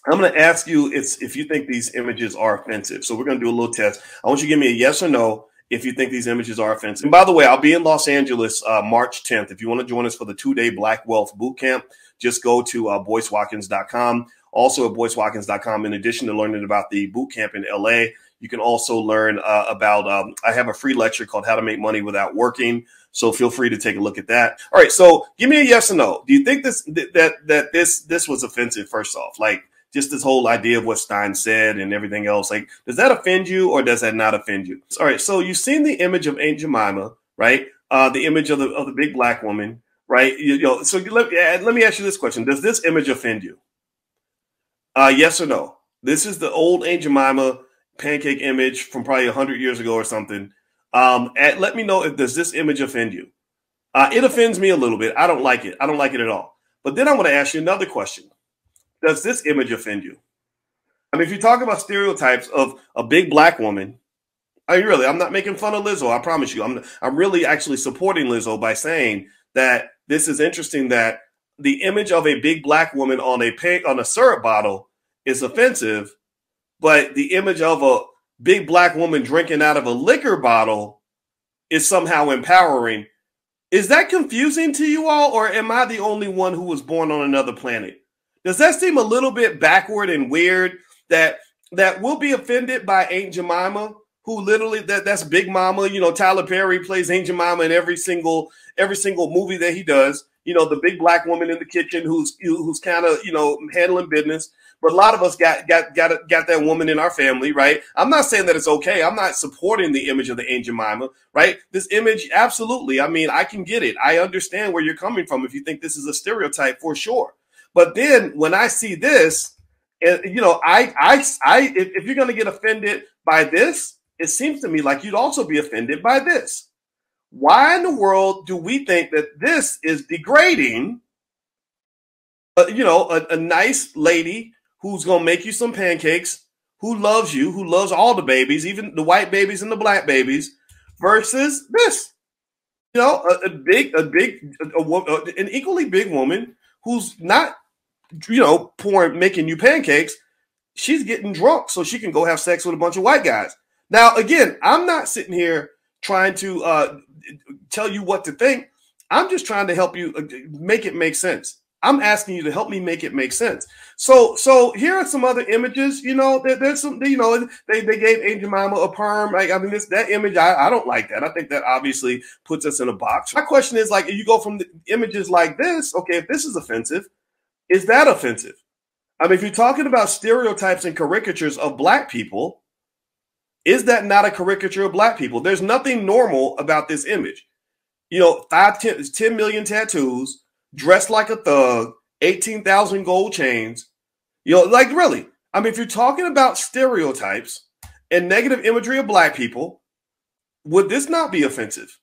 I'm going to ask you if you think these images are offensive. So we're going to do a little test. I want you to give me a yes or no if you think these images are offensive. And by the way, I'll be in Los Angeles March 10th. If you want to join us for the 2-day Black Wealth Boot Camp, just go to BoyceWatkins.com. Also at BoyceWatkins.com, in addition to learning about the boot camp in LA, you can also learn about, I have a free lecture called How to Make Money Without Working. So feel free to take a look at that. All right. So give me a yes or no. Do you think this was offensive, first off? Like, just this whole idea of what Stein said and everything else, like, does that offend you or does that not offend you? All right. So you've seen the image of Aunt Jemima, right? The image of the big black woman, right? So let me ask you this question. Does this image offend you? Yes or no? This is the old Aunt Jemima pancake image from probably 100 years ago or something. Let me know if does this image offend you? It offends me a little bit. I don't like it. I don't like it at all. But then I'm going to ask you another question. Does this image offend you? I mean, if you talk about stereotypes of a big black woman, I'm not making fun of Lizzo. I promise you. I'm really actually supporting Lizzo by saying that this is interesting that the image of a big black woman on a syrup bottle is offensive, but the image of a big black woman drinking out of a liquor bottle is somehow empowering. Is that confusing to you all, or am I the only one who was born on another planet? Does that seem a little bit backward and weird that we'll be offended by Aunt Jemima, who literally that's Big Mama? You know, Tyler Perry plays Aunt Jemima in every single movie that he does. You know, the big black woman in the kitchen who's kind of, handling business. But a lot of us got that woman in our family, right? I'm not saying that it's okay. I'm not supporting the image of the Aunt Jemima, right? This image, absolutely. I mean, I can get it. I understand where you're coming from if you think this is a stereotype, for sure. But then when I see this, if you're going to get offended by this, it seems to me like you'd also be offended by this. Why in the world do we think that this is degrading? A nice lady who's going to make you some pancakes, who loves you, who loves all the babies, even the white babies and the black babies, versus this, an equally big woman who's not, making you pancakes. She's getting drunk so she can go have sex with a bunch of white guys. Now, again, I'm not sitting here trying to tell you what to think. I'm just trying to help you make it make sense. I'm asking you to help me make it make sense. So here are some other images. There's some. They gave Aunt Jemima a perm. That image, I don't like that. I think that obviously puts us in a box. My question is, like, you go from the images like this. Okay, if this is offensive, is that offensive? I mean, if you're talking about stereotypes and caricatures of black people, is that not a caricature of black people? There's nothing normal about this image. 10 million tattoos, dressed like a thug, 18,000 gold chains. Really. I mean, if you're talking about stereotypes and negative imagery of black people, would this not be offensive?